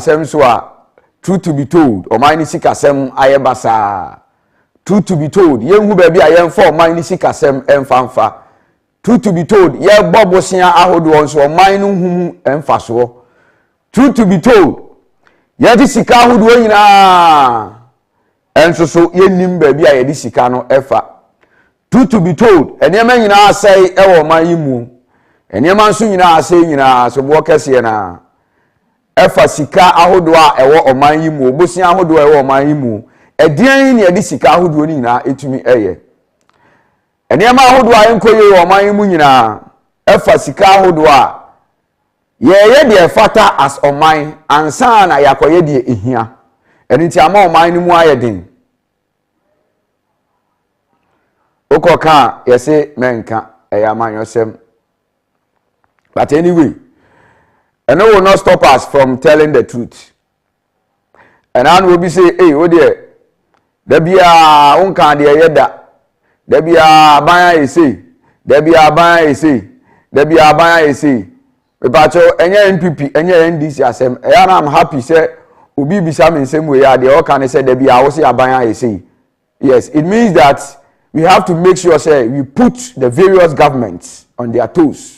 asem so a truth to be told oman ni sikasem ayebasa truth to be told yenhu ba bi ayemfa oman ni sikasem emfanfa truth to be told ye bobosia ahodo nso oman no hu emfaso truth to be told ye di sika ahodo nyina enso so yenim ba bi aye di sika no efa truth to be told enema nyina asai ewo oman yi mu enema nso nyina asai nyina so bo kese na efa sika ahodo a ewo oman yi mu obosia ahodo ewo oman yi mu edian ni edi sika ahodo ni nyina etumi eye enema ahodo a enkoye oman yi mu nyina efa sika ahodo a ye de efata as oman ansa na yakoye de ehia eniti ama oman ni mu ayedin okoka yese menka eyaman yosem but anyway and it will not stop us from telling the truth. And I will be say, hey, oh dear, there be a uncan dear yeda, there be a buyer say, there be a buyer say, there be a buyer say, but any NPP, any NDC, and I'm happy, say, Ubi be some in same way, the all can say, there be a say a buyer say. Yes, it means that we have to make sure, say, we put the various governments on their toes.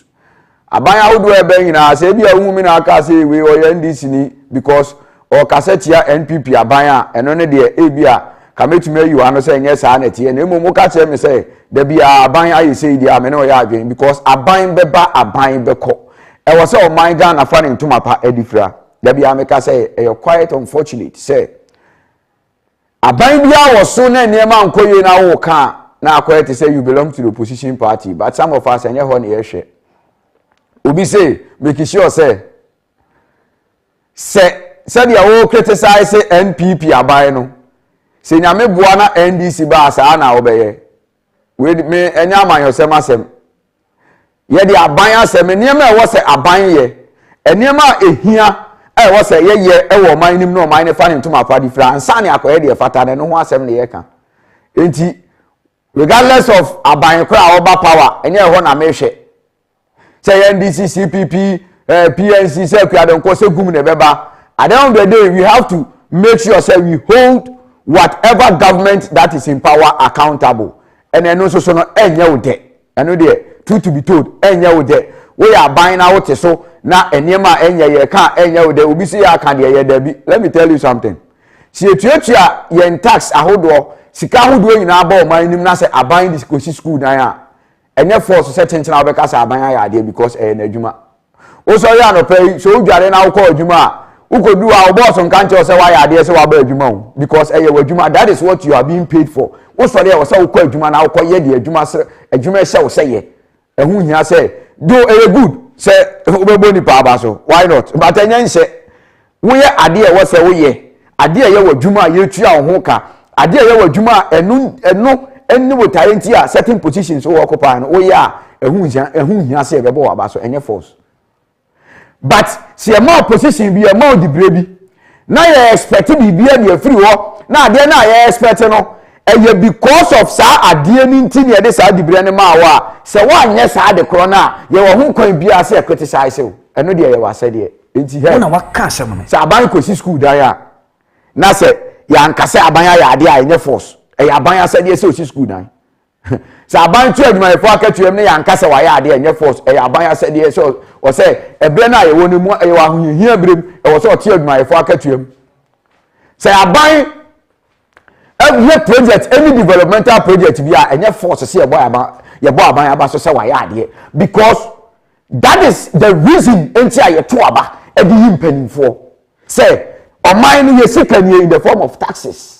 Abanya would wear bang in us, say, be a woman, I can say, we are NDC because or Cassetia NPP Abanya, and only the ABA come to me, you are not saying yes, sanity, and Momoka me say, there be a Abanya, you say, the Ameno Yagin, because Abain Beba, Abain Beko. I was all my gun, a fan into my pa Edifra. There be a make say, a quiet, unfortunate, say. Abain Bia was so near Mount Koye now, now quiet to say you belong to the opposition party, but some of us and your honey share. Obi say make sure say they all criticize NPP aban no say nyame boa na NDC ba asa na obeye we me enya man yosem asem ye de aban asem niam e wo say aban ye eniam a ehia e wo say ye e wo man nim no man ne fa ne ntoma fa di fra ansa ne akoye de fata ne no ho asem ne ye ka enti regardless of aban kra oba power enye ho na me hwe say NDC, CPP, PNC, say we don't cause gum nebeba. At the end of the day, we have to make sure say we hold whatever government that is in power accountable. And then also so no enya wo de. Eno de truth to be told, enya wo de. We are buying out so na enema enya ye kan enya wo de. Obi say ya kan de ye de bi. Let me tell you something. Si etuatua ye tax ahodo, sika ahodo nyina ba o man nim na say aban discourse school dan ya. Enye force say tension obeka say aban ya ade because na adwuma o so ya no pay so udware na ukọ adwuma ukodu a boss nka nche say wa ya ade say wa ba adwuma o because eye adwuma that is what you are being paid for o so there say ukọ adwuma na ukọ ye de adwuma say adwuma hye o say ye ehu hia say do eye good say obebo ni pa aba so why not but enye nse wo ye ade e wo say wo ye ade ye wo adwuma ye tua wo ho ka ade ye wo adwuma enu any wo talent here certain positions o occupy no ya ehun hia say bebo aba so enye force but see a more position be a more degree na you expect be be free wo na ade na you expect no eye because of sa ade ni nti ne de sa degree ne ma wa say wa anye sa de kro na ye wo hu kwan bia say criticize o eno de ye wa say de enti he na waka asem no sa aban ko si school da ya na say ya nkase aban ya ade a enye force aban ya said yes o school dan sa aban tu adwuma efo akatuem ne yanka se wa ya ade enye force aban ya said yes o say ebre na ye woni mu ye wa hia brem e wo so o ti adwuma efo akatuem say aban every project any developmental project bi a enye force se ye boy aban aba so say wa ya ade because that is the reason enti aye to aba e di himpanimfo say o mine ye sikanie in the form of taxes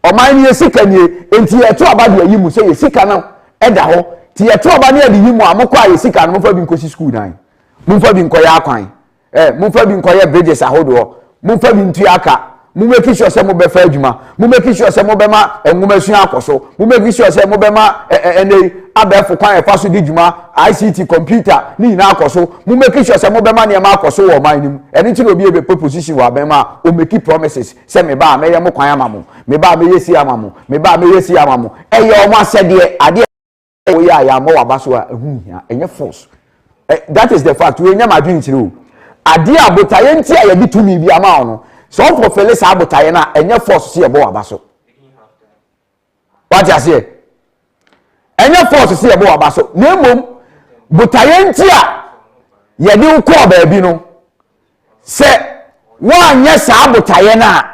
oman ye sika nie enti ye to aba de yimu say ye sika na eda ho ti ye to aba na de yimu amokwa ye sika no fa bi nkosi school dan mo fa bi nkoye akwan mo fa bi nkoye bridges ahodo mo fa bi ntu aka mo make sure say mo be fa adwuma mo make sure say mo be ma enwuma sua akoso mo make sure say mo be ma ene abefo kwan e fa so di dwuma ICT computer ni na akoso mo make sure say mo be ma ne ma akoso wo man nim eni ti no bi e be position wa be ma o make promises say me ba me ye mo kwan amamu me ba me yesi amamu me ba me yesi amamu eye o mo asede ade o ya mo wa ba so a ehun hia enye force that is the fact we nyam adwin chire o ade abotaye nti a ye di tumi bi ama no so on fulfill sa abotaye na enye force se ye bo aba so what you say enye force se ye bo aba so na emom botaye nti a ye di uko ba bi no se wanye sa abotaye na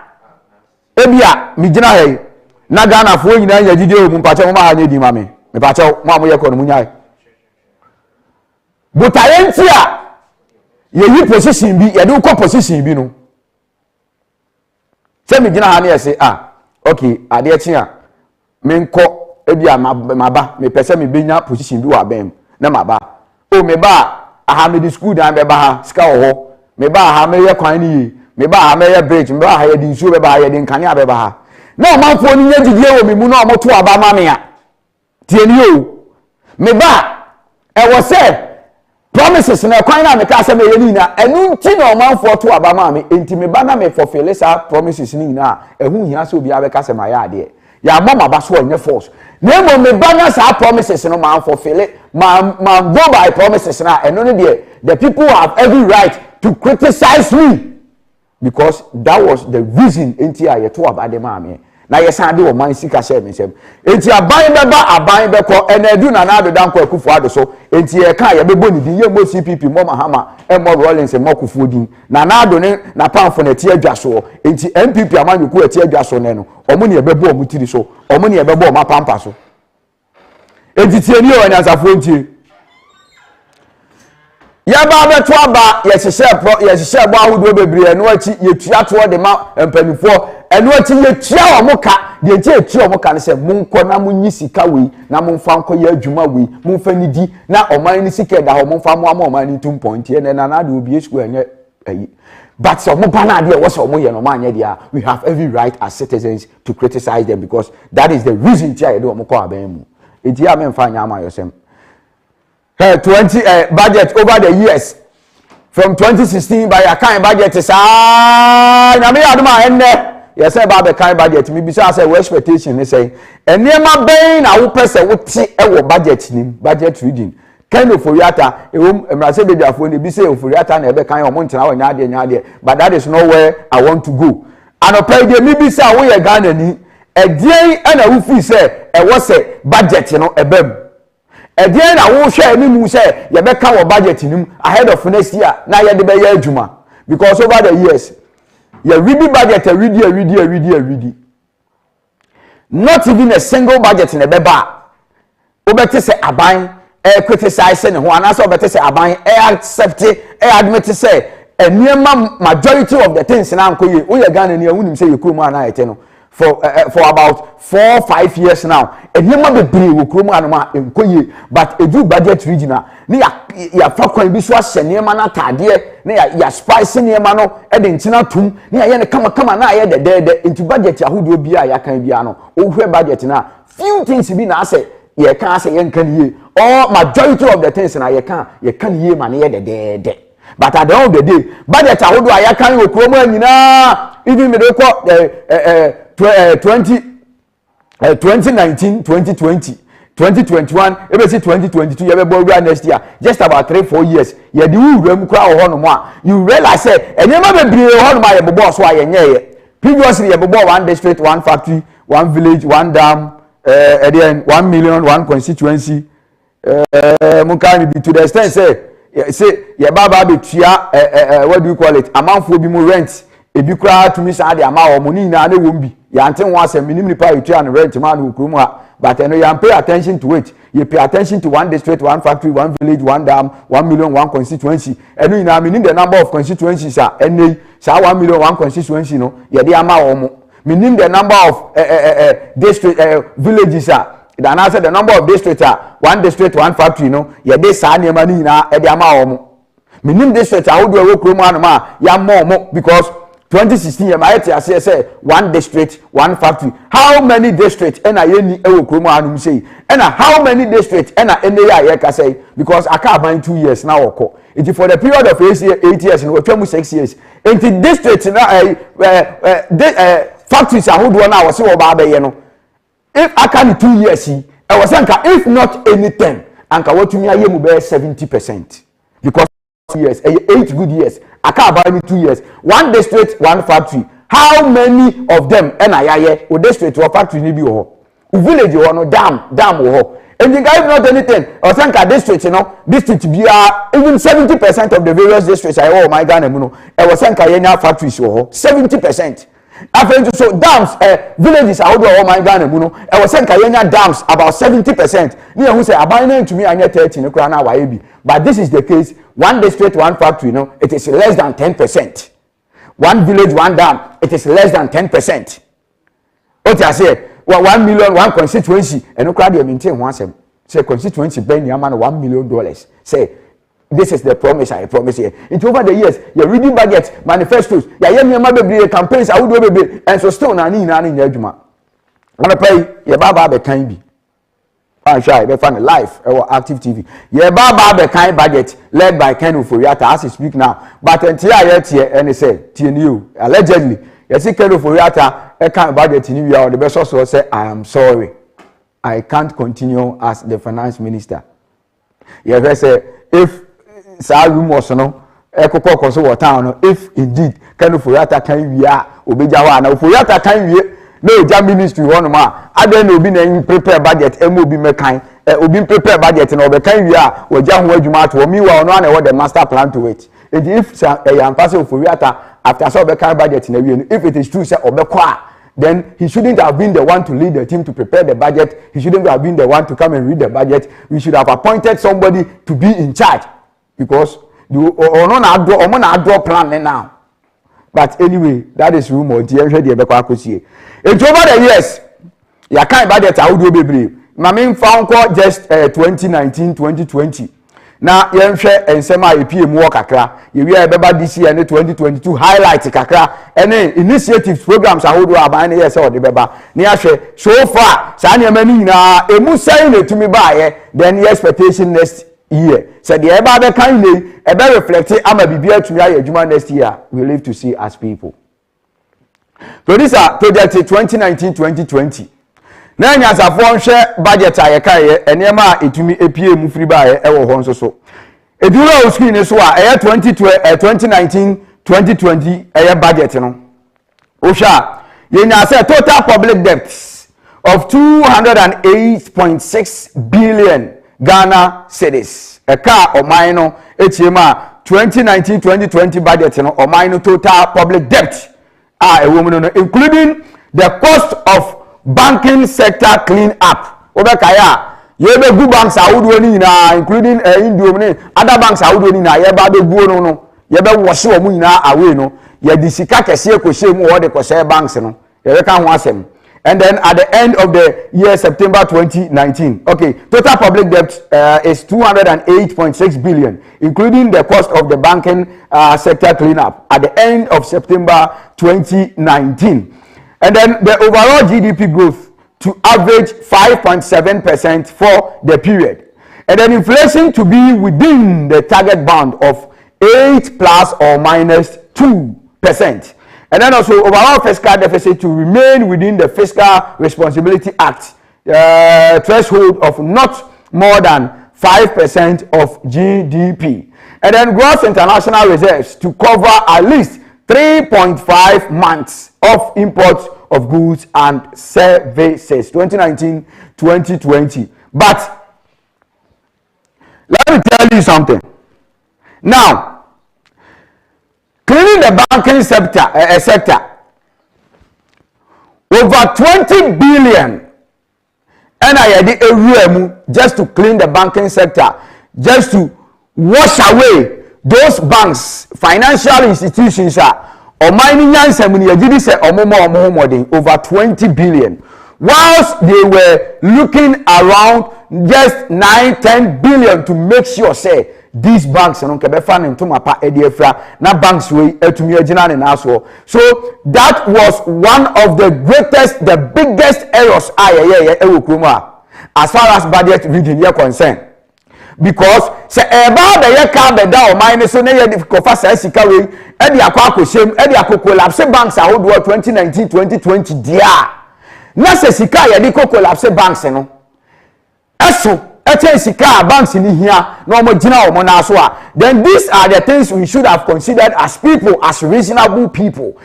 ebia mi gina he na Ghana fo nyina nya gide o mu pache mo ma ha nya di ma me pache mo amoye ko no mu nya botaye nti a ye yi position bi ye di uko position bi no se mi gina ha na ye se okay ade echi a me nko ebia maba me pese me benya position bi wa bem na maba o me ba aha me di school dan be ba ha ska ho me ba ha me ye kwan ni me ba ha me ye bridge me ba ha ye di nsuo be ba ha ye di nkane be ba ha na o manfo ni nya gidie wo me mu na o moto aba ma me a tie ni o me ba e wo se promises na kwan na me ka se me ye ni na enu nti na o manfo to aba ma me enti me ba na me fulfill sa promises ni na ehu hia se obi abeka se ma ya ade ya mama ba so onye force na mo me ba na sa promises no man fulfill man go by promises na enu no de the people have every right to criticize me because that was the reason enti a ye to aba de ma me na ye san de o man sika share me sem enti aban be ko enadu na na adodan ko akufo ado so enti ye ka ye bebo ni din ye mo CPP mo mahama e mo Rollins mo akufo din na ado ne na panfo na tie adwa so enti MPP amanyoku ati adwa so ne no omo ne ye bebo omo tiri so omo ne ye bebo omo pampa so enti tie ni o nyansafo enti ya ba beto aba ye hyehyɛ bo ahodo bebre eno achi ye tua to de ma empanifo eno achi ye tua omoka de nti ye tua omoka ne se monko na munyi sika we na monfa nko ye adwuma we monfa ni di na oman ni sika da ho monfa mo oman ni 2 point ye na na de obi esku enye ayi but so mo bana de wo so mo ye no ma anya dia we have every right as citizens to criticize them because that is the reason tia ye de omko aban mu enti ya me mfa anya ama yosem 20 budget over the years from 2016 by a kind budget is na me aduma enne yes say ba be kind budget me bi say we expectation is say enema ben na wo pese wo ti e wo budget nim budget reading kind of foriata ewom emrase bebiafo ne bi say foriata na e be kan o mo ntena wo nya ade but that is not where I want to go anopa de me bi say wo ye Ghana ni edien na wo fi say e wo say budget no ebem Edian na wo hwe ni mu say ye beka wo budget nim ahead of next year na ye de be ye adwuma because over the years ye ready budget ready not even a single budget na be ba obete say aban criticize ne ho anase obete say aban accept admit say eniema majority of the things na ankoye wo ye Ghana ni awunim say ye krom ana yete no for about 4-5 years now eniema bebre wo krom anoma enkoye but edu budget regional ne ya fa kwan bi so ahye niema na tade ne ya spice niema no e de ntina tum ne ya ne kama na ya de into budget ahodo bia ya kan bia no ohwe budget na few things bi na say ye kan say ye nkan ye all majority of the things na ye kan ye ma ne ye de but at the end of the day budget ahodo ya kan wo krom anyina even me dey call 2019 2020 2021 ebe see 2022 ye be borrow next year just about 3-4 years ye di wuram kura ho no mo a you realize say enema bebre ho no ma ye bobo so aye nye previously ye bobo one district one factory one village one dam again 1 million one constituency mo can be to the extent say ye baba be tua what do you call it amanfo bi mo rent ebi kura to me say ade ama wo mo ni na na wom bi ya nten ho asem minim nipa etua no rent man wo krum ha but you pay attention to it you pay attention to one district one factory one village one dam 1 million one constituency and you know meaning the number of constituencies are any sa 1 million one constituency no ye dey ama wo mo meaning the number of district villages are then answer the number of districts are one district one factory no ye dey sa niam ani na e dey ama wo mo meaning district how do we krum anoma ya mo because 2016 year my say one district one factory how many districts and I any ewo kromo anum say and how many districts and any year ka say because I can't buy 2 years now oko it for the period of 8 years no 6 years into districts na factories how do na was say ba ye no if I can 2 years I was anka if not anything anka what me aye mu be 70% because years 8 good years aka about 2 years. One district, one factory. How many of them NIA or district or factory ni bi wo? Village or no dam wo. And you guys not anything. Or think a district, district be even 70% of the various districts. Oh my God, I was saying Kayenya factories 70%. After so dams, villages are oh my God, I was saying Kayenya dams about 70%. You who say abandoned to me and 30 no krana why. But this is the case. One district, one factory, it is less than 10%. One village, one dam, it is less than 10%. What I say? 1 million, one constituency, and no crowd you maintain once. Say constituency paying your man $1 million. Say this is the promise I promise here. Into over the years, you're reading budget, manifestos, you're campaigns, I would do and so still nani in Yajuma. Wanna pay your baba the kind be. I'm sure they find live or active TV. Your baba the kind budget led by Ken Ufuriata as he speak now. But until I yet here and they say, TNU, allegedly, you see Ken Ufuriata. I can't budget in you. The best also say, I am sorry. I can't continue as the finance minister. You say, if Sir Rumors, if indeed, can Furiata can we are Obejawa, now Furiata can we no jam ministry one ma. I don't know being prepare budget, and will be making be prepare budget and over can we are or jam where you might or me or no what the master plan to it. And if I am passing Furiata after so the budget in a if it is true, say Obekwa. Then he shouldn't have been the one to lead the team to prepare the budget. He shouldn't have been the one to come and read the budget. We should have appointed somebody to be in charge because you draw plan now. But anyway, that is rumor. It's over the years. You can't budget. I would do baby. My main found just 2019, 2020. Now, you share and semi EPM work kakra. You will have this year and 2022 highlight kakra. And initiatives programs I would do about years or the beba. Near so far, Sanya many na emu saying it to me by then the expectation next year. Said the eba kindly ebe reflecting I'm a BBA to me Juma next year. We live to see as people. Producer project 2019-2020. Na nya asafo share budget ayekaye enema etumi epie mu free buy ewo ho nso so eduro o screen so a 2019 2020 budget no o sha ye nya say total public debts of 208.6 billion Ghana cedis eka oman no etiema 2019 2020 budget no oman no total public debt ewo mu no including the cost of banking sector clean up. Obekaya, yebe good banks are would na including Indomine, other banks are would na yeba be buono no, yebe washi omu na away no, ye disika kese ko shame or the kose banks no. Yebe kan ho asem. And then at the end of the year September 2019, okay, total public debt is 208.6 billion, including the cost of the banking sector clean up at the end of September 2019. And then the overall GDP growth to average 5.7% for the period. And then inflation to be within the target band of 8 plus or minus 2%. And then also overall fiscal deficit to remain within the Fiscal Responsibility Act threshold of not more than 5% of GDP. And then gross international reserves to cover at least 3.5 months of imports of goods and services 2019-2020. But let me tell you something. Now, cleaning the banking sector, over 20 billion and I had a just to clean the banking sector, just to wash away those banks, financial institutions or mining over 20 billion. Whilst they were looking around just 9-10 billion to make sure say these banks na banks so that was one of the greatest, the biggest errors as far as budget reading is concerned. Because say eba be ye ka be da o mine so na ye kofa sa sika we e dia akwa akoshem e dia collapse banks ahodo 2019 2020 dia na se sika ye di collapse banks no eso sika banks in here no more general monaswa. Then these are the things we should have considered as people, as reasonable people.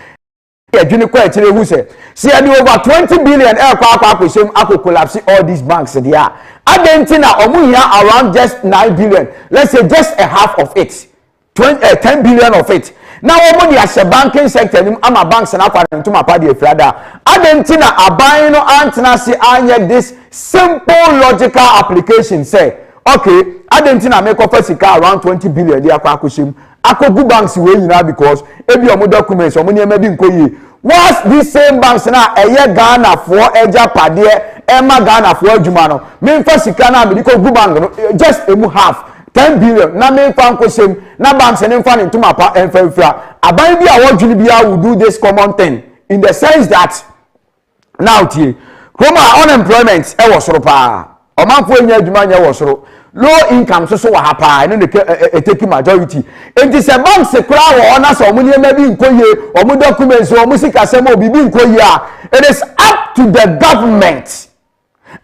Who say, see, over 20 billion collapse all these banks there. Argentina around just 9 billion. Let's say just a half of it. 10 billion of it. Now, when as a banking sector, I'm a banks and according to my party, Argentina are buying antenna see this simple logical application. Say, okay, Argentina make offer sika around 20 billion. They are kwakushim. Akogu banks way now because every omo documents or money maybe nkoyi. What's these same banks now? A year Ghana for Eja Padie, Emma Ghana for Jumano. Me for sika na me because good bank just a half. 10 billion na me fan ko sem na banks and fan into my pa enfra aban bi a wodwini bia will do this common thing in the sense that now tie Roma unemployment e wo soro pa omanfo enya adwuma nya wo soro low income so wa ha pa no take majority enti se banks kura wo na so omo niam bi nkoye omo documents omo sika sem obi bi nkoye a it is up to the government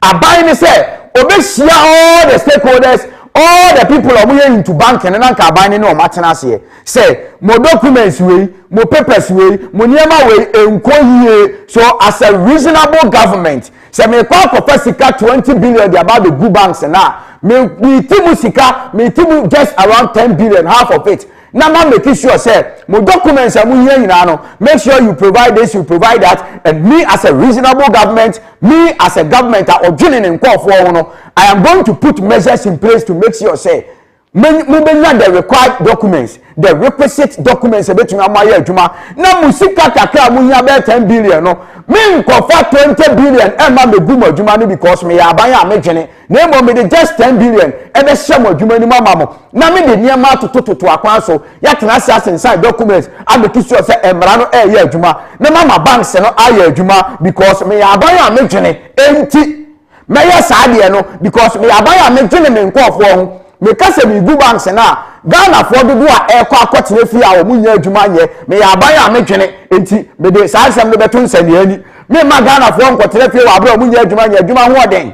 aban ni say obehia all the stakeholders, all the people are into banking and anka buying no matters here. Say, more documents way, more papers way, more niema way, enkoye. So as a reasonable government, say me call for 20 billion about the good banks and now. Me timu sika, me timu just around 10 billion, half of it. Now man make sure say, more documents are here in ano. Make sure you provide this, you provide that, and me as a reasonable government, me as a government are ordaining and call for no. I am going to put measures in place to make sure say the required documents, the requisite documents about my juma. Now musika kakra munya be 10 billion no. Me kofa 20 billion e ma me gumo juma no because me abanya amejene. Na mo me de just 10 billion e be shamo juma ni mama mo. Na me de niam atototo akwan so ya tena say inside documents and make sure say emra no e ya juma. Na mama banks no aye juma because me abanya amejene enti meya saade no because me abaya me dwene me nkofo ho me kase me gu banks na Ghana for do a e kwa akotene fi a omu nya adwuma nye me abaya me dwene enti me de saasem no beto nsane ani me ma Ghana for nkotene fi wa abra omu nya adwuma nye adwuma ho oden.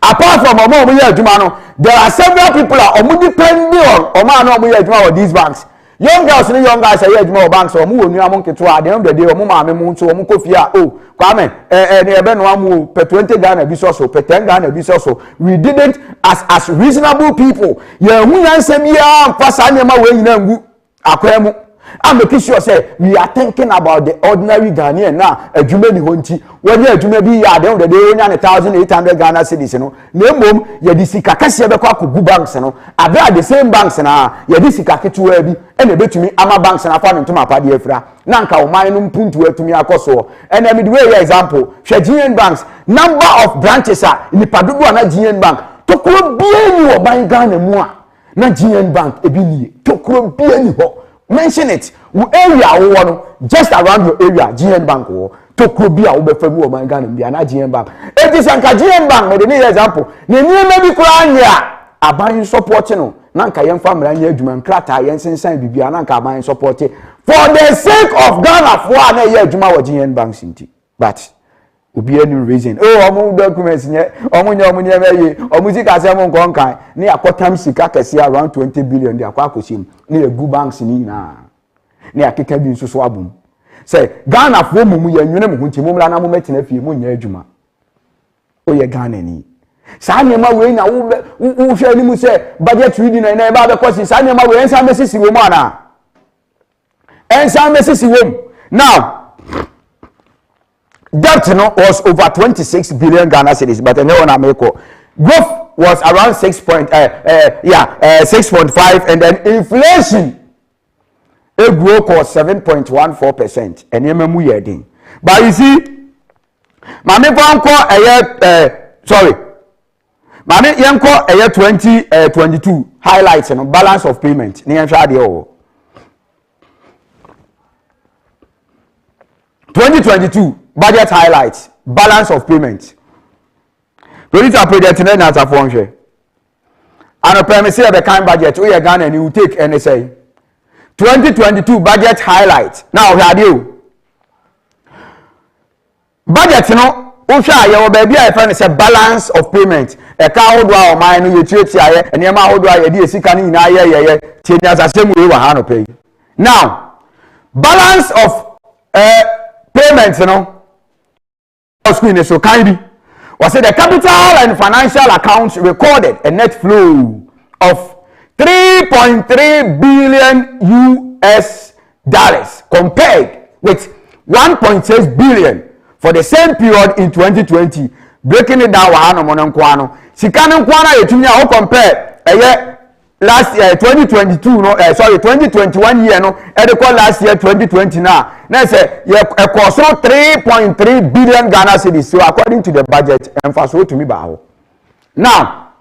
Apart from omu nya adwuma no, there are several people are omu depend on omu na omu nya adwuma on these banks. Young girls and young guys say more banks or mu onu amon keto at the end of the day omu ma me mu nso omu kofia oh kwame ebe no amu per 20 Ghana bi so per 10 Ghana bi so we did it as reasonable people ye hu yansem ya mfasa nyema we nyina ngu akwemu. I'm making sure say we are thinking about the ordinary Ghanaian now. Adwuma ni honti when you adwuma bi ya the end of the day onya 1,800 Ghana cedis no na mom ye di sika kase be kwa kugu banks no abia the same banks na ye di sika ketewa bi e na betumi ama banks na fa ntoma apade afira na nka o man no mpuntu atumi akoso and me the way example GN banks number of branches are nipa dodo na GN bank tokuro bia ni oban Ghana mu a na GN bank ebi ni tokuro bia ni ho. Mention it. Area just around your area, GN Bank or Tokobia will be from woman Ghana and GN Bank. It is a GN Bank, made an example. The new maybe crying here. A buying support no. Nanka young family and Yejuman Krata, Yensen San Bibiananka buying support for the sake of Ghana for an year Juma or GN Bank Sinti. But will be any reason. Oh, among documents yet, or music as among Gonkai, near Kotam Sikakasi around 20 billion, the Aquacosim, near good banks in Ina, near Kikabin Swabum. Say, Ghana for Mumu and Unum, Timumana met in a few Munya Juma. Oh, ye Ghana. Sanyama way now, who shall you say, budget reading and about the question, Sanyama way and some Mrs. Womana. And some Mrs. Wom. Now, debt was over 26 billion Ghana cedis, but no one America. Growth was around 6.5, and then inflation a growth was 7.14%. And you yeding. But you see, Mami Bonko Mami Yanko 2022 highlights and balance of payment. Ni 2022 budget highlights, balance of payment. Police are projecting as a function. And a premise of the kind budget we are Ghana and you take NSA. 2022 budget highlights. Now, how do you? Budget, Usha ye baby I find say balance of payment. E ka hodo a o man no ye tuatia ye enema hodo a ye de esika ni na ye tienya asem we wa ha no pay. Now, balance of payments, screen so kindly. Was it the capital and financial accounts recorded a net flow of 3.3 billion US dollars compared with 1.6 billion for the same period in 2020. Breaking it down, wahano mononkwano. Sikano kwana yetumia ho compare last year 2022 no 2021 year no last year 2020 now say e cost 3.3 billion Ghana cedis, so according to the budget and so to me ba. Now,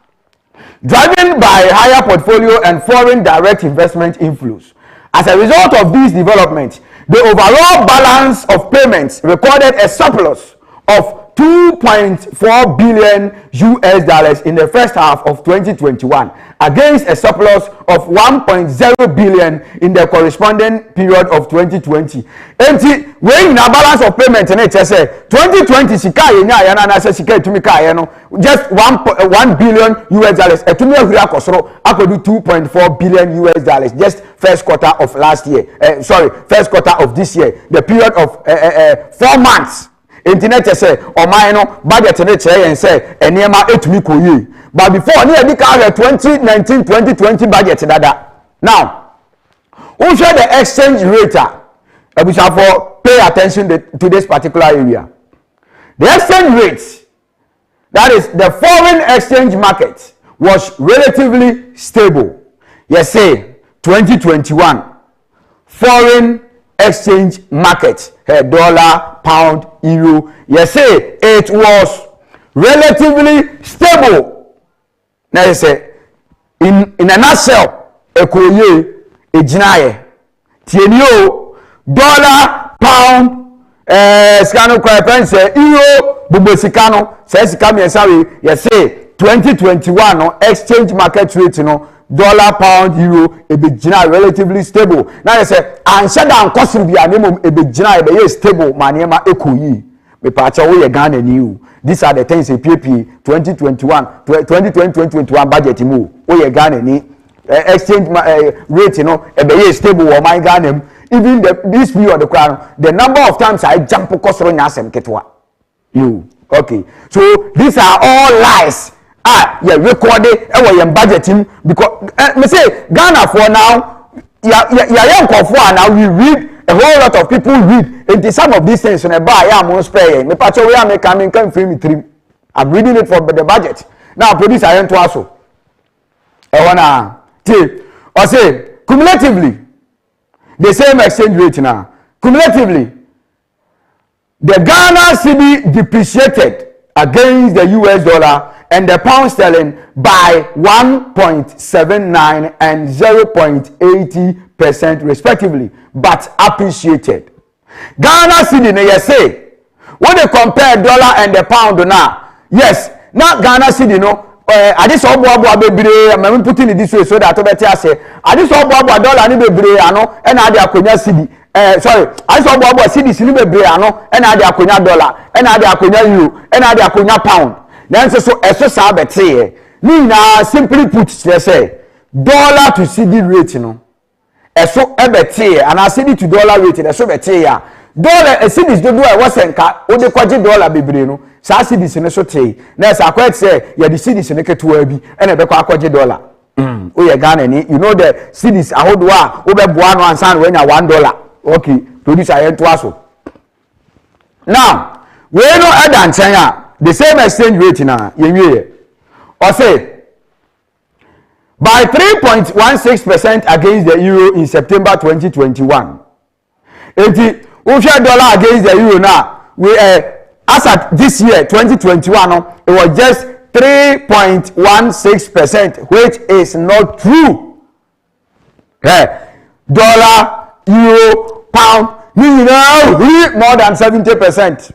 driven by higher portfolio and foreign direct investment inflows, as a result of these developments, the overall balance of payments recorded a surplus of 2.4 billion US dollars in the first half of 2021 against a surplus of 1.0 billion in the corresponding period of 2020. Enti when na balance of payment na say 2020 sika yenya ya na say sika etumi ka ye no just 1 billion US dollars etumi ahuri akosoro akodu 2.4 billion US dollars just first quarter of last year, first quarter of this year, the period of 4 months. Internet say o man no budget na che yen say enema etumi koyi, but before ni edi ka 2019 2020 budget dada. Now, who share the exchange rate? We shall for pay attention to this particular area. The exchange rate, that is the foreign exchange market, was relatively stable. Yes, say 2021 foreign exchange market, dollar, pound, euro, yes, say it was relatively stable. Now you say in a nutshell, ekoye ejinaye tienio dollar, pound, scano crapense, euro, bubosicano, says kamiensawi, yes, say 2021 no exchange market rate no dollar, pound, euro, ebejina relatively stable. Now you say answer down cost bi anemo ebejina ebe stable maniema ekoyi. Me pacha wo ye Ghana new. These are the things in PP 2021 2021 budget mu. Wo ye Ghana ni exchange rate ebe stable wo my Ghana. Even this period the number of times I jump kosoro nya asem ketwa. You okay. So these are all lies. Recorded our budgeting because me say Ghana for now young for now we read a whole lot of people read into some of these things on a buy am spare me patch we am coming can free me 3. I'm reading it for the budget. Now produce I want to also I wanna take or say cumulatively the same exchange rate now cumulatively the Ghana cedi depreciated against the US dollar and the pound sterling by 1.79 and 0.80% respectively, but appreciated. Ghana cedi na say when they compare dollar and the pound now, yes, not Ghana cedi no. I just saw bebre. I'm putting it this way so that I say I just saw dollar ni bebre ano and I dey akonya cedi. Sorry, I saw cedi ni bebre ano and I dey akonya dollar and I dey akonya euro and I dey akonya pound. Then so sa bete ni na simply put say dollar to cedi rate no eso ebete and a cedi to dollar rate eso bete ya dollar cedi do e wosenka wo de kwaje dollar bebre no sa cedi se no so tey na sa kwet say ya de cedi se ne keto abi e na be kwa kwaje dollar o ye Ghana ni you know the cedis ahodo a wo be boa no ansa no nya $1 okay producer yen to aso now we no adan chen the same exchange rate na yenwie or say by 3.16% against the euro in September 2021. Enti we share dollar against the euro now we as at this year 2021 it was just 3.16%, which is not true. Dollar, euro, pound, more than 70%.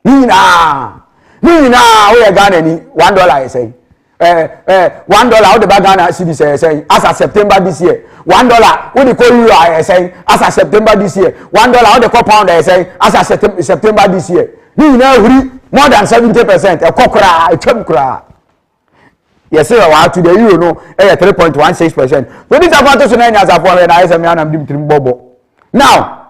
We are Ghana ni $1 say. $1 how the Ghana cedi say as of September this year. $1 what the call euro say as of September this year. $1 how the call pound say as of September this year. more than 70%. A kokra, a chumkra. Yes, sir. To the euro, no, 3.16%. So these are factors and as a foreign eyes and I'm bobo. Now,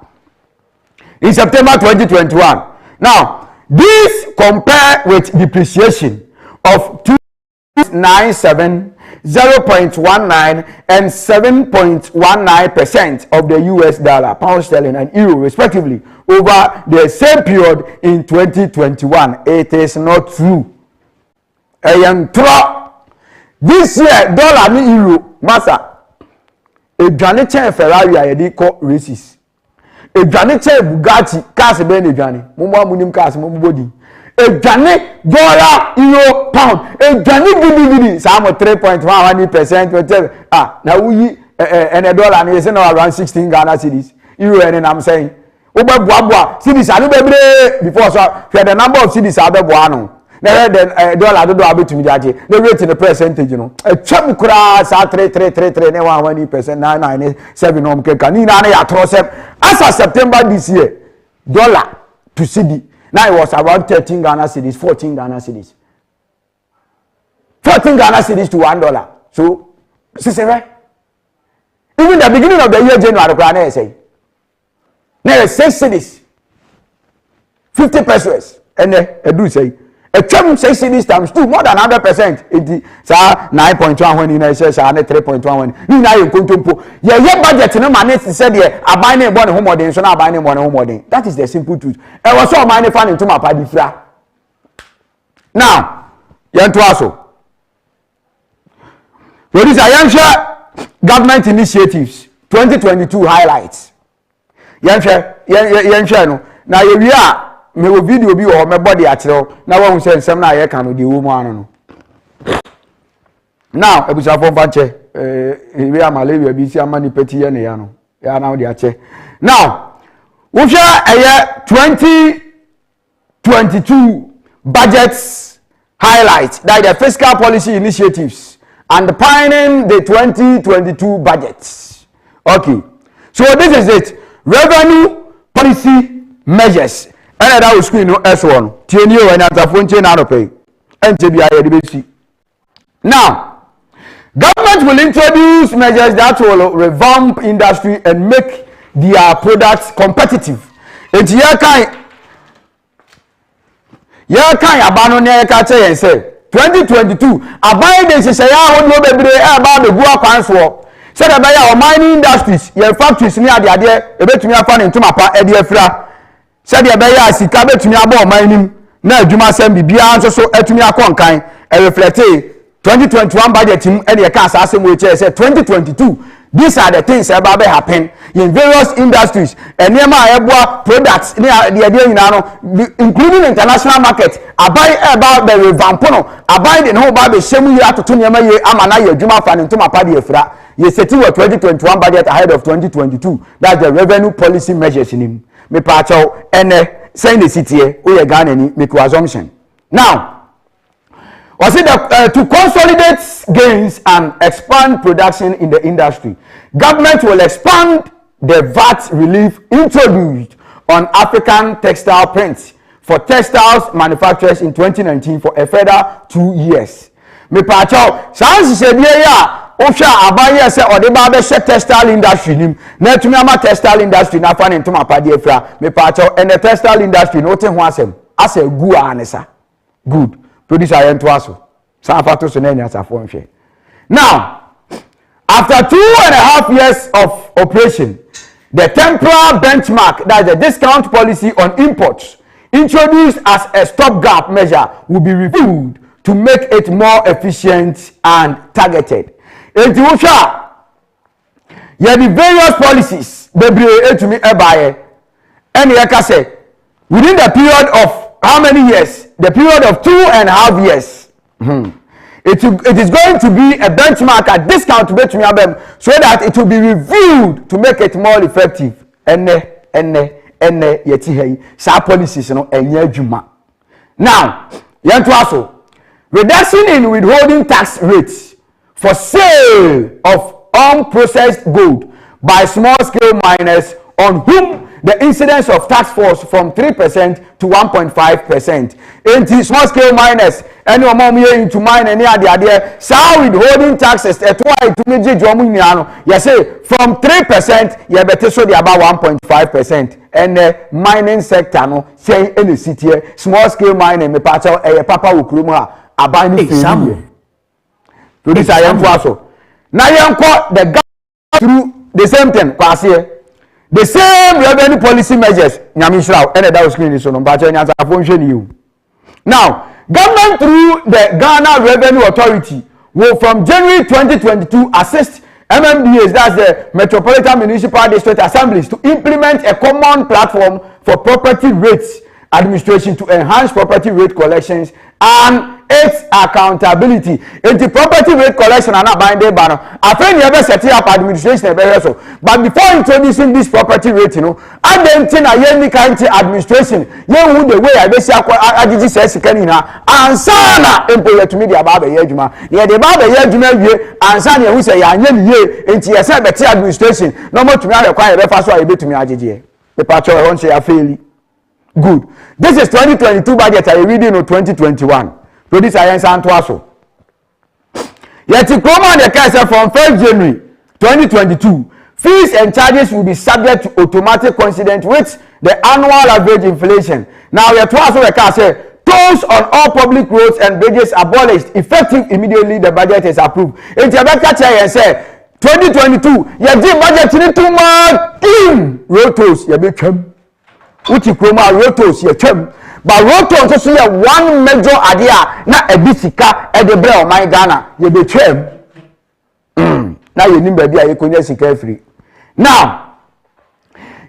in September 2021, now this compare with depreciation of 297, 0.19 and 7.19% of the US dollar, pound sterling and euro respectively over the same period in 2021. It is not true. This year dollar ni euro massa edwane chen Ferrari a yedi ko races edwane chen Bugatti cars be na edwane mo amunim cars mo body edwane dollar euro pound edwane gidi sa mo 3.1% na wuyi ene dollar na yese na around 16 Ghana cedis euro ene na am saying oba boa cedis anu bebre before so the number of cedis abeboa no na the dollar do abetumi jaje the rate in the percentage no atwam kura sa 3 na 1% 997 no mkeka ni na ya tro sem as of September this year dollar to cedi now it was around 13 Ghana cedis 14 Ghana cedis 14 Ghana cedis to $1 so see right even the beginning of the year January kura na say na 6 cedis 50 pesos and edu say a term 6 cedis times 2 more than 100%. It sa 9.1 when you say sa 3.1 when you na yin kontompo ye budget no man say there aban na ebon ho modern so na aban na ebon ho modern. That is the simple truth. E was so man fan into mapa di fra. Now yen to aso what is Ayansha government initiatives 2022 highlights yen share no na ye wi a me wo video bi o me body akyerɛ na wo hu sɛ nsɛm na ye ka no de wo mu ano no now ebusafo mfa we am malaria bi si amani peti ye ne ya no ya na wo de akyɛ now wo hwɛ 2022 budgets highlights that the fiscal policy initiatives underpinning the 2022 budgets. Okay, so this is it. Revenue policy measures. And that will screen no S1. TNU and at a phone chain out of pay. And TBI. Now, government will introduce measures that will revamp industry and make their products competitive. It's your kind abano ne ka che yen say 2022 aban de se ya ho no bebre e ba be bua kwanso se da be ya o mining industries your factories ni ade ebetumi afa ne ntoma pa e de afira se de be ya sika betumi aba o mining na adwuma sem bibia nso so atumi akonkan e reflect 2021 budget e de ka asase mo che say 2022 these are the things about happen in various industries and near my products including international market abai about the revampono abai the no ba be shemu ya to near my amana ye adwuma fa into mapa de afira ye seti 2021 budget ahead of 2022 that's the revenue policy measures in him me pa chaw ene saying the city o ye Ghana ni make assumption now was it to consolidate gains and expand production in the industry? Government will expand the VAT relief introduced on African textile prints for textiles manufacturers in 2019 for a further 2 years. Me pacho, sans se bien ya, osha abaye se odeba be textile industry nim. Na tumi ama textile industry na fa ne ntoma pade afra. Me pacho and the textile industry no te ho asem. Ase gu anesa. Good. Producer yen to aso. Some factors in any asafo nhwe. Now, after 2.5 years of operation, the temporal benchmark, that is the discount policy on imports, introduced as a stopgap measure, will be reviewed to make it more efficient and targeted. The various policies, and within the period of how many years? The period of 2.5 years. It is going to be a benchmark, a discount to bet me so that it will be reviewed to make it more effective. Yeti hey sa policies no enye adwuma. Now, yanto aso reduction in withholding tax rates for sale of unprocessed gold by small scale miners on whom the incidence of tax force from 3% to 1.5%. In small scale miners, any amount into mine and near the idea, so withholding taxes at why to me, you say from 3%, you better show the about 1.5%. And the mining sector, no, say in the city, small scale mining, me part of a papa ukruma, a binding exam. To this I am also. Now you am caught the government through the same thing, pass here. The same revenue policy measures, Nyamishra, and that was screen is on, but I function you. Now, government through the Ghana Revenue Authority will from January 2022 assist MMDAs, that's the Metropolitan Municipal District Assemblies, to implement a common platform for property rates administration to enhance property rate collections and its accountability. Into property rate collection and binding banner. I think you ever set up administration so. But before introducing this property rate, I don't think I any kind of administration. You would the way I basically I did says canina and sana employer to me the Baba Yejuma. Yeah, the Baba Yejuma and Sanya who say ya ye into a better administration. No more to me require the first one to me AJJ. The patch I won't say I fail. Good. This is 2022 budget. I reading on 2021. Produce science and twaso. Yet the Chroma the case from 1st January 2022. Fees and charges will be subject to automatic coincident with the annual average inflation. Now the twaso the case tolls on all public roads and bridges abolished effective immediately the budget is approved. It's a better chair and say 2022. Yet the budget in 2 months in road tolls. You become. Which Chroma road tolls you term. But road tolls also have one major idea. Na ebisika edebre my Ghana. You be term. Now you need baby you can just free. Now,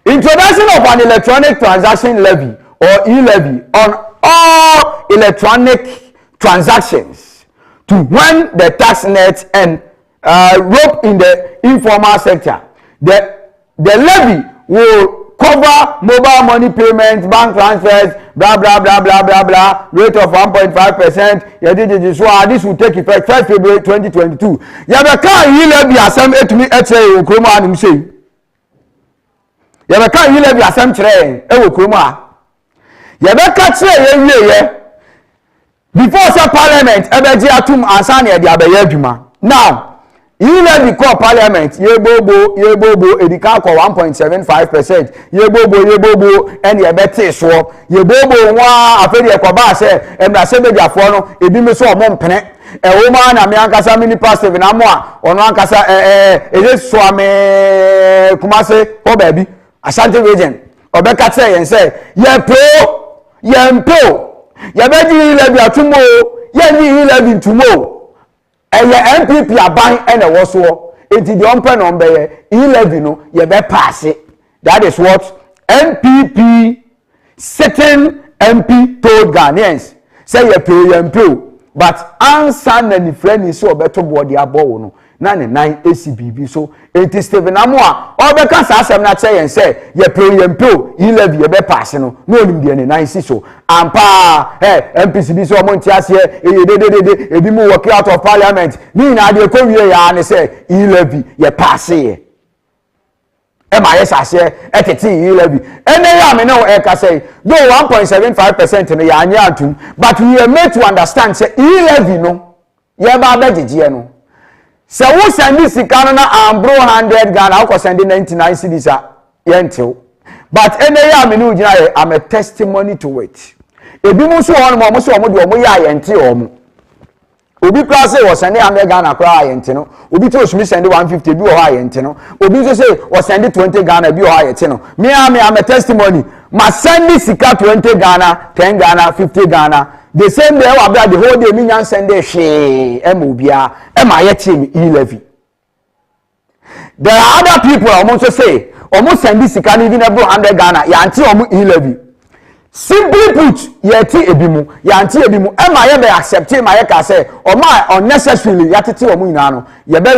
introduction of an electronic transaction levy or e-levy on all electronic transactions to when the tax net and rope in the informal sector. The levy will cover mobile money payments, bank transfers, blah blah blah blah blah blah, rate of 1.5%. So this will take effect 1st February 2022. Yabeka e-levy asem etumi eche okroma anim sei. Yabeka e-levy asem kire e okroma. Yabeka kire ye before say parliament ebeji atum ansa na e dia abaye adwuma. Now e-levy call parliament yebobo edika call 1.75%. Yebobo and yebete so yebobo wa afedi ekoba se emrase bejafo no ebi me so omompene ewoma na me ankasa mini pastor na mo a ono ankasa eje so ame kumase ko baby Ashanti region obeka tell yen say yempo yebeji e-levy atumo ye ni e-levy ntumo eye MPP aban ene woso enti de ompe no mbe e-levy no ye be pass it. That is what MPP sitting MP told Ghanaians. Say ye pay but answer na ni friend is so beto body abo no na ne 9 ACBB so enti Stephen Amoa obeka sa asem na say say ye pay e-levy ye be pass no onim de ne 9 so ampa MPCB so mo ntia se ebi mu work out of parliament ni na de ko wie ya ne say e-levy ye pass ye e ma yes ase etete e-levy ene ya me no e ka say no 1.75% no ya anya atum but we are made to understand say e-levy no ye ba begege no se wo send sika no na ambro 100 Ghana ko send 99 cedis a yentil but ene ya me no gina am a testimony to it. Ebi mu so on mo so mo de mo ya yente o obi kra say wo send 100 Ghana kra yente no obi to osumi send 150 bi wo ha yente no obi so say wo send 20 Ghana bi wo ha yente no me am a testimony ma send sika 20 Ghana 10 Ghana 50 Ghana the same day wa bia the whole day me nyan send hwe em obia em ayete me e-levy. There are other people almost say almost send sika even every 100 Ghana yanti omo e-levy. Simply put, yeti ebimu, yanti ebimu. Ema ye be accept ma ye ka say, o ma unnecessarily yatiti omu ina no. Ye be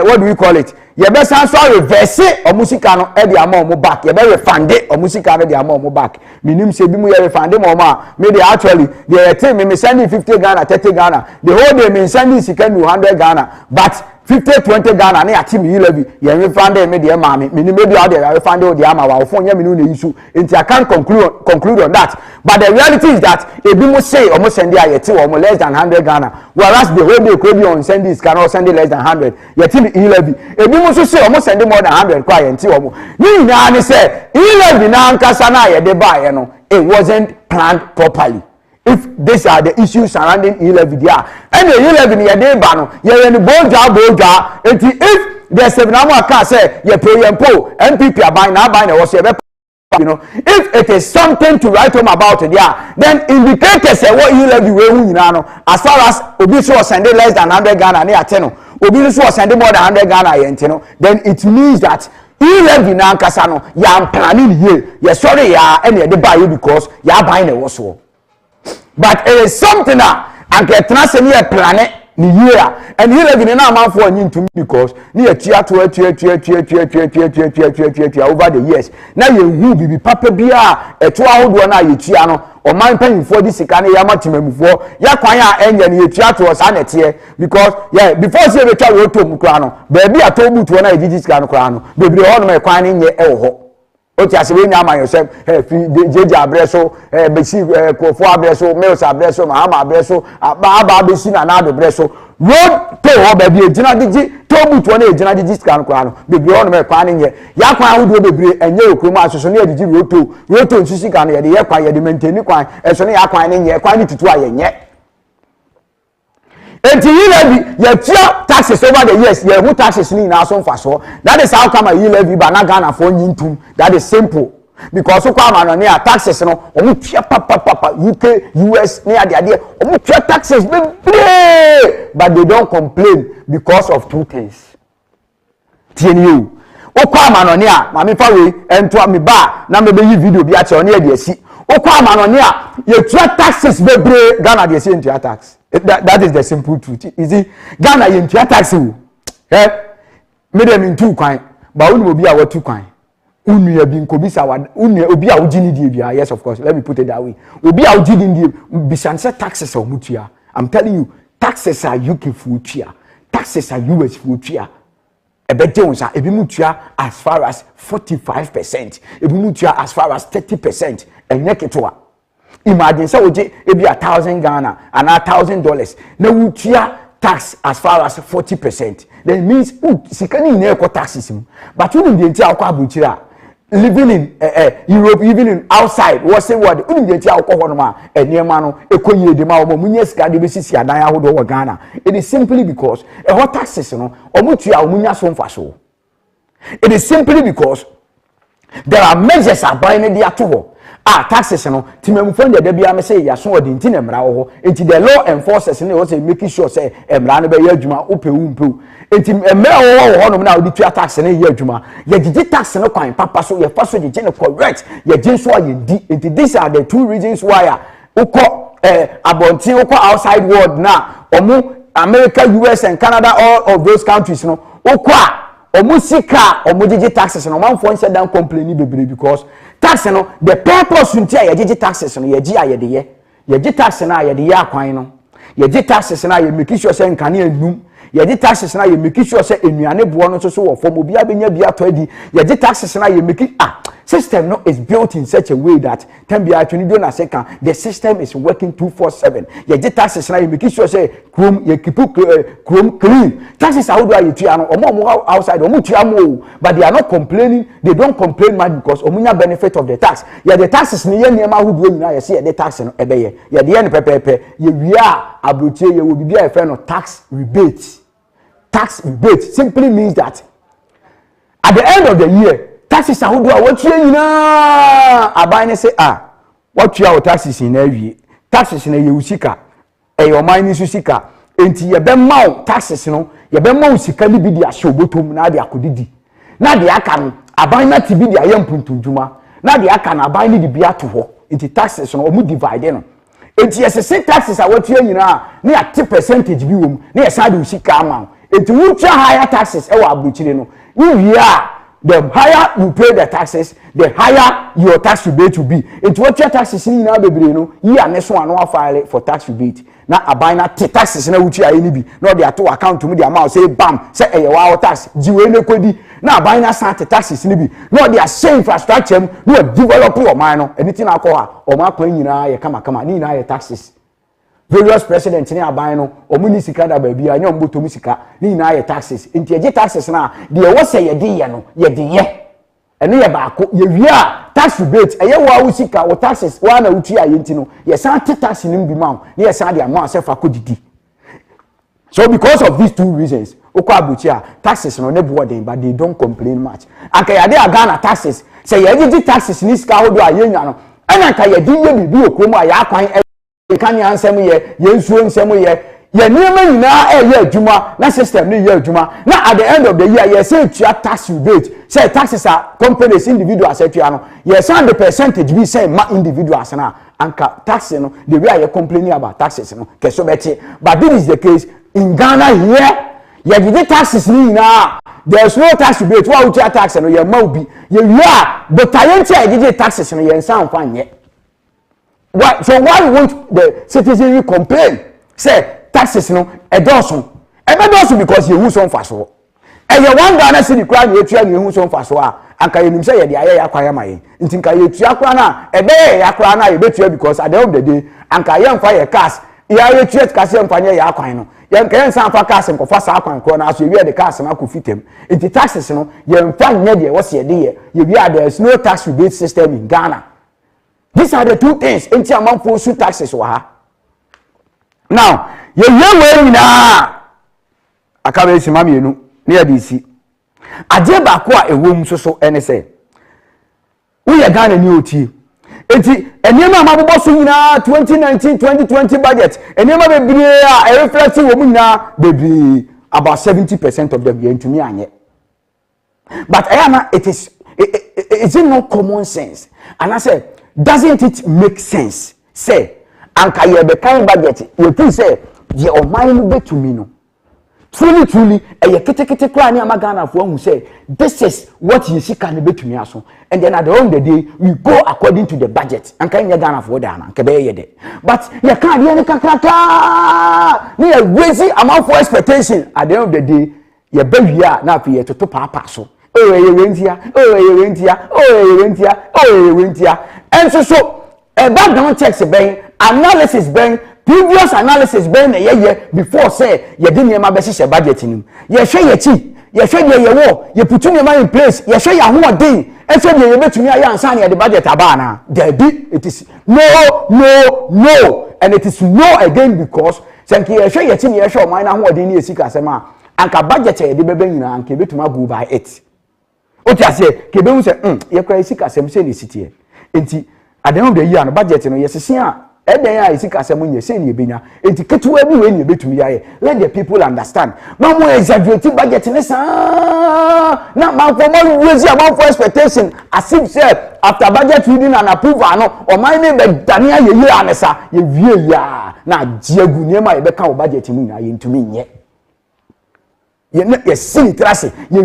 what do we call it? Ye be san so reverse omusika no e de ama omu back. Ye be refund omusika no de ama omu back. Minim se ebimu ye refund mo ma. Me dey actually the thing me sending 50 Ghana, 30 Ghana. The whole day me sending sika 100 Ghana. But 50-20 Ghana na yati me levy ye refund me de ma me ni maybe how they refund the ama wa phone ye me no na issue nti I can't conclude on that, but the reality is that ebi mo say almost send there yeti o mo less than 100 Ghana, whereas the whole day could be on send this cannot send less than 100 yeti me levy ebi mo so say almost send more than 100 kwa yenti o mo ni na ni say levy na ankasa na ye de ba ye no, it wasn't planned properly. If these are the issues surrounding E11 there, and the E11 ye dey ba no ye ni boja enti if there's a number can say ye pay po NPP aban na was ye be, you know, if it is something to write home about there, then indicators say what E11 we hu nyina no, as far as obi so send less than 100 Ghana na ate no, obi so send more than 100 Ghana yenti no, then it means that E11 na ankasa no ya planning here ye sorry ya and ye dey buy you because ya buy na was so. But it is something that I can transfer near planet ni year and here living in a man for to me because near tia over the years. Now you will be papa bia a 2 hour one you tiano or man paying for this can yamatim before yakwaya engine you tia to us anet here because yeah before say the child to mukrano baby I told you to one I did this kind of crown baby all my quaning ye elho. Oti asebe nya ma yourself jeje abreso besi kofo abreso meals abreso mahama abreso aba besi na do breso road to ho ba bi ejina digi to butu na ejina digi scan kwa no bebre on me kwa nye ya kwa ho do bebre enye okrom asoso na digi roto nsusi kan ye de ye kwa ye de maintain kwa eso na ya kwa ne nye kwa ni tutu aye nye enti levy ye tia taxes over the years ye who taxes ni na so mfa so. That is how come a levy ba na Ghana for nyintum. That is simple because so kwa ma no taxes no omu tia papa UK US ne ade omu tia taxes but they don't complain because of two things. Tieni you o kwa ma no ma me fa we ento me ba na me be yi video bi a che one ade asi o kwa ma no ye tia taxes bebre Ghana dey say tia tax. That is the simple truth. You see, Ghana in tax you. Made them in 2 coin, but only will be our 2 coin. Unu ya bin kobisa wa unu obi a ujini die bia. Yes, of course. Let me put it that way. Obi a ujini die bisanse taxes or mutia. I'm telling you, taxes are UK futia. Taxes are US futia. Ebete unsa ebi mutia as far as 45%. Ebi mutia as far as 30%. Enye ketwa. Imagine so oje ebi 1,000 Ghana and $1,000 na wutia tax as far as 40%. That means sikani na eko taxes but you dey tia akwa abuchira living in Europe, even in outside what say what you dey tia akwa hono ma enema no ekonye de ma omo munye sika de besisi adan ahodo wo Ghana. It is simply because hot taxes no omutua omunya so mfa so. It is simply because there are measures abiding there to taxes no timemfo de bia me say ya so odi nti na mra ho enti the law enforcers no say making sure say mra no be ya adwuma opewu enti mra ho no na odi tua tax no ya adwuma ya gigi tax no kwan papa so ya fa so gigi no correct ya gin so ya di enti these are the 2 reasons why uko abontin uko outside world na omu America, US and Canada, all of those countries no uko omusika omugigi taxes no man for down complain because tax no the purpose untia ye gigi taxes no ye gi ayede ye gi tax na ayede ye akwan no ye gi taxes na ye make sure say nkane anum ye gi taxes na ye make sure say enuane bo no so wo form obi abenya bi ato adi ye gi taxes na ye make system no is built in such a way that can be actually done as second the system is working 24/7 ye gi taxes na ye make sure say chrome ye keep chrome clean taxes how do you tia no omo outside omo tia mo but they are not complaining. They don't complain much because omunya benefit of the tax ye the taxes ni ye niam ahodo nyina ye say ye the tax no ebeye ye de ye ne pepepe ye wia abrotie ye wo bibia e fe no tax rebate. Tax rebate simply means that at the end of the year taxes ahodo a wotua nyina aban say wotua o taxes na awie taxes na ye usika your mind is usika enti ye be maw taxes no ye be maw sika ni bi di ahye obotom na de akodidi na de aka no aban na ti bi di aye mpuntunjuma na de aka na aban ni di bi ato ho enti taxes no omu divide no enti yes say taxes a wotua nyina na ya 10% bi wom na ye sa de usika ama enti wotua higher taxes e wa abrochire no wi a the higher you pay the taxes, the higher your tax rebate will be. It's what your taxes in now, baby, you know, you are next one file for tax rebate. Now, I buy not taxes in which I need. No, they are to account to me the amount, say, bam, say, a wow tax, Jiwene. Now, buy not santa taxes in be. No, they are same infrastructure, no, develop your minor, anything I call her, or my coin, you know, come, need your taxes. Various presidents in our bino or municipal baby, I know to musica, need your taxes. Into your taxes now, the was say a day, no, ye. And near back, ye tax rebate, a year while sika or taxes, one or two yentino, yes, anti tax in the mount, yes, I am myself a could. So, because of these two reasons, Okabucha taxes no never wording, but they don't complain much. And Kayade Ghana taxes, say, I did taxes in this car, do I yen, and I can be a coma, ya can you answer me? Yes, you answer me. Ye never now juma, na system ni year juma. Now at the end of the year, you say tax rebate. Say taxes are companies, individuals, yes, and the percentage we say ma individuals now. And taxes, no, the way you complaining about taxes, no, but this is the case in Ghana here. You did taxes now. There's no tax rebate. Why would you tax and you might be? But I did taxes and you sound fine yet. Why, so why won't the citizenry complain? Say taxes no a dozen. Because you who's on fast. And you one Ghana city crime you try you who's on fast. And can you say the aya acquire my in think I yakwana a bay yakwana you bet you because at the end of the day and can fire cast. You treat Cassian Fanya Yaquino. You can't sound for casting for fast aquan corner as you wear the cast and I could fit him. Into taxes, you know, you find media what's your dear. There's no tax rebate system in Ghana. These are the two things. Into amount for suit taxes. Now, you way now. I can't see mammy, you know, near DC. I did back a room so and say, we are Ghana new tea. And you know, my boss in 2019-2020 budget, and you know, be a reflecting woman now, baby, about 70% of them going to me. But it is not common sense. And I said, doesn't it make sense? Say, and can you be kind budget? You think say, your mind be to me no. Truly, a kete cry near Magana for who say, this is what you see can be to me also. And then at the end of the day, we go according to the budget. And can you Ghana for Dana? But you can't hear the near crazy amount for expectation. At the end of the day, you baby now for you to papa so. Oh, you went here, oh, you went here, oh, you went here, oh, you went here. And so a background checks a bank, analysis bank. Previous analysis been a year before say you didn't have a budget in him. You share your tea, you share your war, you put your money in place, you share your whole day, and so you bet to me and sign the budget abana. It is no, and it is no again because thank you share your tea, you share mine and what in your sick as a man, and can budget the baby and keep it to my go by it. What I say, Kibun said, you're crazy as I'm saying this city. At the end of the year, and budget, yes, and then I see Casamun, you say, Bina, and to get to everywhere you bet to me. Let the people understand. No more exaggerating budget. Not my formal raise amount for expectation. As if said, after budget reading and approval, or my name, Dania, you answer, you view ya. Now, Giagunema, become budget into me yet. You see, Tracy, you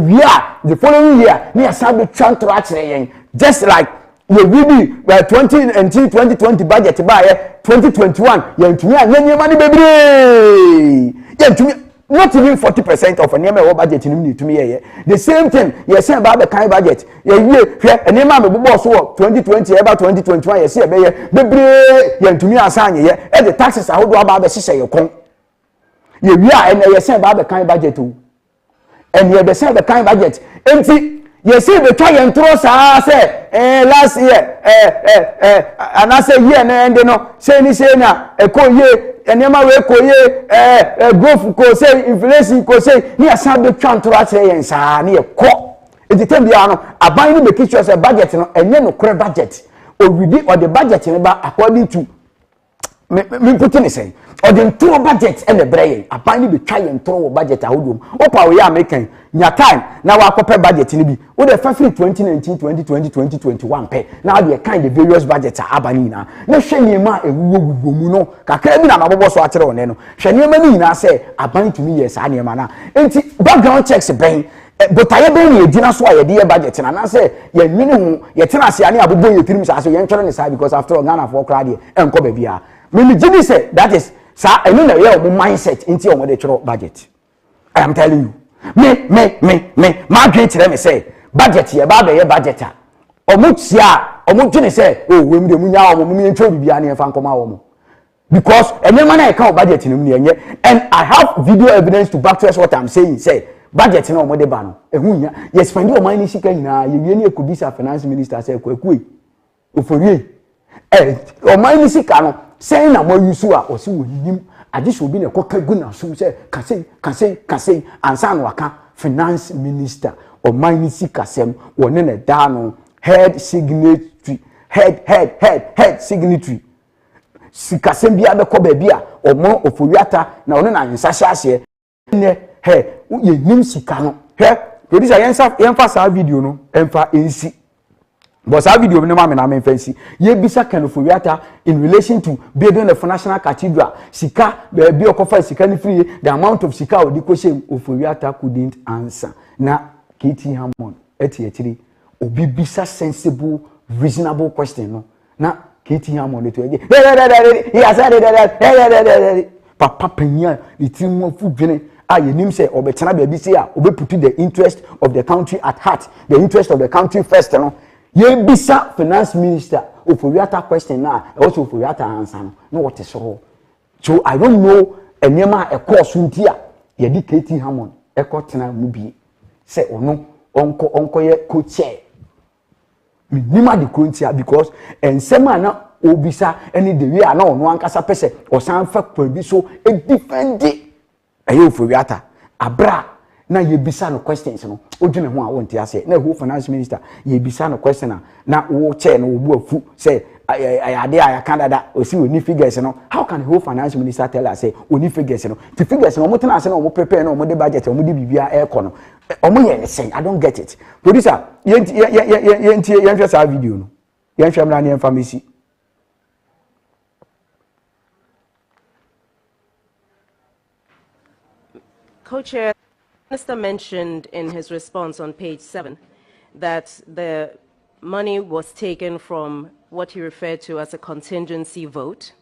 the following year, near Sabi Trantraction, just like. You really 2020 budget by 2021. You to me money baby. You to me not even 40% of a name of budget you to me. The same thing you say about the kind budget. You a name of boss 2020 about 2021. You see a baby. You to me assign you. And the taxes are how about the sister you come. You and you say about the kind budget too. And you say the kind budget. Empty. You see the try and throw say last year and I say year and no say ni say na ko ye enema we ko ye growth ko say inflation ko say ni asan be twa throw say yen sa na ye ko e di tem bia no aban ni make sure say budget no enye no kore budget o widi or the budget ni ba according to me put in say or the throw budget and the brain aban ni be try and throw budget ahodom opa we american nya time now our corporate budget ni bi we the free 2019 2020 2021 pay now the kind the various budgets are abani na hwe ma ewuwo mu no kakra bi na mabobo so akere one no hwe ma ni na say abani to me yes ane ma na enti background checks ben but I been ye dinner so ye budget and I say ye minimum ye tena se ani abobo ye tirim so ye ntwere ne sai because after all Ghana for crowd ye enko ba bia me gini say that is sa enu na ye o mindset inti o mo de twere budget. I am telling you me ma dwen kire me say budget ye ba be ye budget a omutia omudwene say oh we mu de munya o mo me ntwere bibia na ye fa nkoma wo mo because enema na e ka budget ni mu ne enye and I have video evidence to back to what I'm saying say budget na omode ba no ehunya ye spend your money sika nyina ye wie ne ekobisa finance minister say kwakue oforie o money sika no say na mo yusu a o se wonim ade so bi na koka gu na so say kase ansa no waka finance minister o money sika sem woni na da no head signatory head signatory sika sem bia be ko ba bia o mo oforiata na ono na nsa hye ne ye nim sika no producer yenfa sa video no enfa ensi but sa video no ma me na me fancy ye bisa kan oforiata in relation to building the national cathedral sika be okofa sika ni free the amount of sika odi ko shem oforiata couldn't answer na KT Hammond eti obi bisa sensible reasonable question no na KT Hammond to he has said papa penya the team of food you nim say obetena baby say obeputu the interest of the country at heart, the interest of the country first no ye bisa finance minister oforiata question na also oforiata answer no what is wrong. So I don't know enema e course ntia ye di KT Hammond e kotena mu bi say ono onko ye co-chair minima di kontia because ensema na obisa any the way na ono ankasa pese o san fa kwa bi so e defend ayo oforiata abra na ye bisa no questions no odwene ho a wonte ase na who finance minister ye bisa no question na wo chair no obu afu say ayade aya Canada o si oni figures no how can who finance minister tell us say oni figures no the figures no mo tena ase na mo prepare na mo de budget mo de bibia e ko no omo ye ne say I don't get it. Producer yen sa video no yen hwam na ne family. Co-chair, the minister mentioned in his response on page 7 that the money was taken from what he referred to as a contingency vote.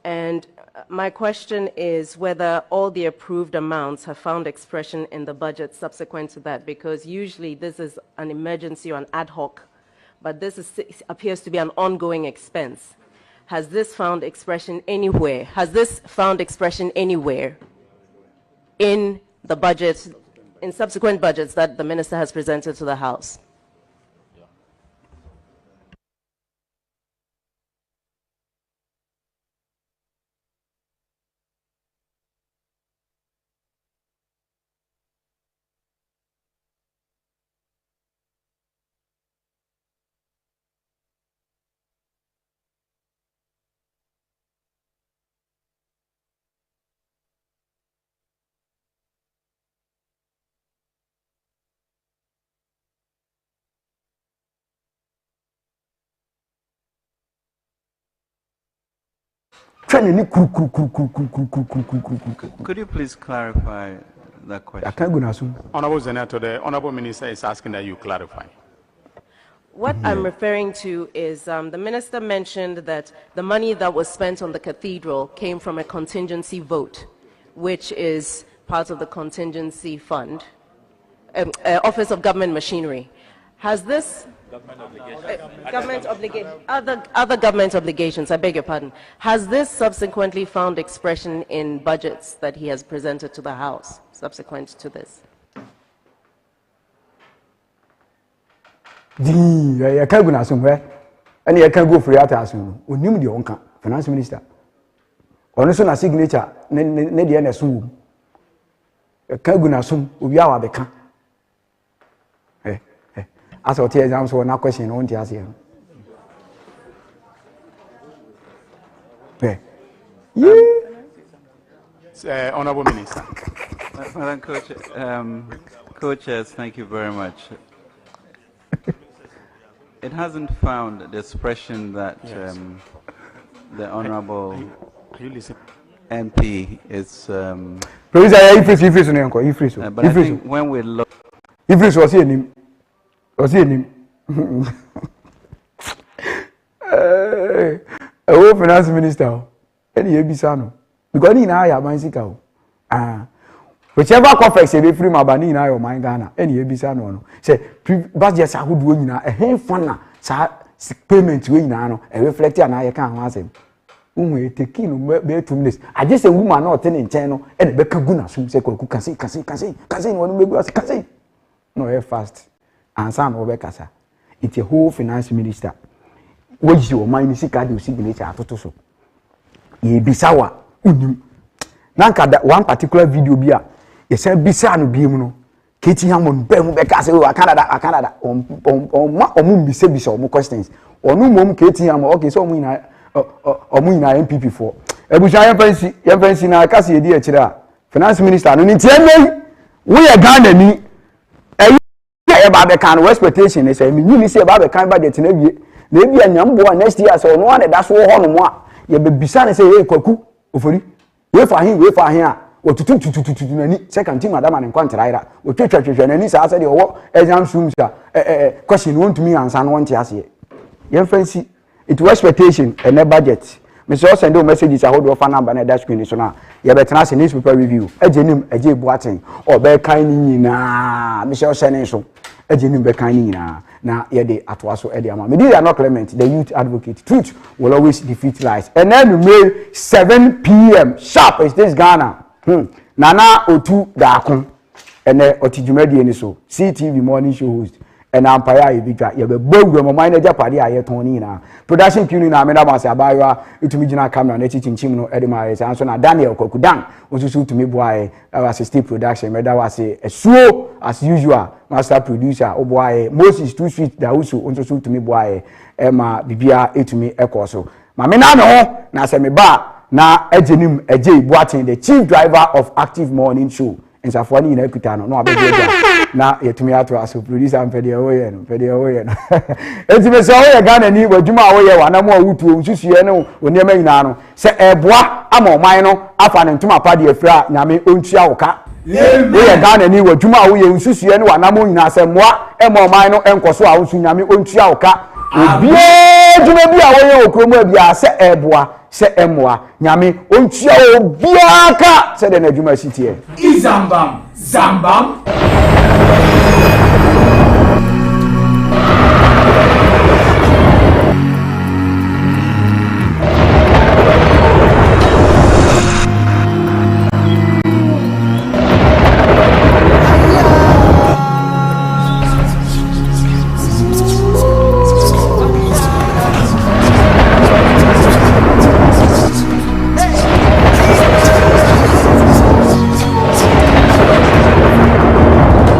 And my question is whether all the approved amounts have found expression in the budget subsequent to that, because usually this is an emergency or an ad hoc, but this appears to be an ongoing expense. Has this found expression anywhere? Has this found expression anywhere in the budget, in subsequent budgets that the minister has presented to the House? Could you please clarify that question? Honorable Senator, the Honorable Minister is asking that you clarify. What I'm referring to is the minister mentioned that the money that was spent on the cathedral came from a contingency vote, which is part of the contingency fund, Office of Government Machinery. Has this other government obligations, I beg your pardon, has this subsequently found expression in budgets that he has presented to the House subsequent to this? I can't go somewhere, and I can't go for the assume. We knew the onka finance minister. Honestly, a signature, Nedi and assume. I can't go assume, we are the can. As our tears, I'm so not question on the answer. Honorable Minister. Madam Co-Chairs, thank you very much. It hasn't found the expression that the Honorable... Are you listening? MP, it's. Producer, Ifris, But I think when we look. Ifris was him. Finance minister, any Ebisano. Because in I am Mexico. Whichever conference you free my bani na your mind Ghana, any Ebisano. Say, budgets are good winning a hand funna, payment winning, and reflect and I can't ask him. Take in 2 minutes. I just a woman not telling channel and a Becaguna soon say, Cassin, when we go Cassin. No, fast. And son over Casa. It's a whole finance minister. What is your mind? See, card you signature at Totoso. Ye bisawa. Nanka that one particular video bia. Ye said bisano bimuno. Katie Hammond, Bemu Becasa, Canada, on be said some questions. Or no mom, Katie Hammond, okay, so we MPP for. Ebushaya Fancy na Cassie, dear Chida, finance minister, and in 10 days, we are Ghana ni. About the kind of expectation, they say, you say about the kind of budget, maybe a young boy next year, so no one that's all on one. You be beside and say, hey, Koku, wait for him, or to second team, Madame and Quantira, or church, and any Saturday or exam rooms, question won't me and son one year. Young fancy, it was expectation and a budget. Mr. Send messages I hold off a number and a dash screen so now. You better ask a newspaper review. A genuine, a J. Boating, or bear kindly na Mr. Seneso. A genuine bear kindly na Yede Atwaso Ediama. Maybe they are not clement, the youth advocate. Truth will always defeat lies. And then we made 7 p.m. sharp is this Ghana. Nana Otu Dakun. And then Otijumedi and so CTV morning show host. And Empire Victor, you have a bold manager party. I Tony na production queen na me was abawa to me jina camera na teaching chimno edema and so na Daniel Kokudan also shoot to me boy was still production me that was a slow as usual master producer oh boy Moses too sweet that also shoot to me boy Emma bibia to me ekoso ma me na no na se me ba na ejenim eje Boating the chief driver of Active Morning Show and Safwani in Ekutano no abeg na yetumi ato aso producer ampede oye no enti so oye Ghana ni wadwuma oye wa na mo awutu nsusue no onema nyina no se eboa ama oman no afa ne ntuma pade afira nyame ontua woka oye Ghana ni wadwuma oye nsusue no wa na mo nyina se moa ema oman no enkoso a onsu nyame ontua woka obi dwuma bi a oye okromo bia se eboa se emoa nyame ontua obiaka se de na dwuma sitie Zambam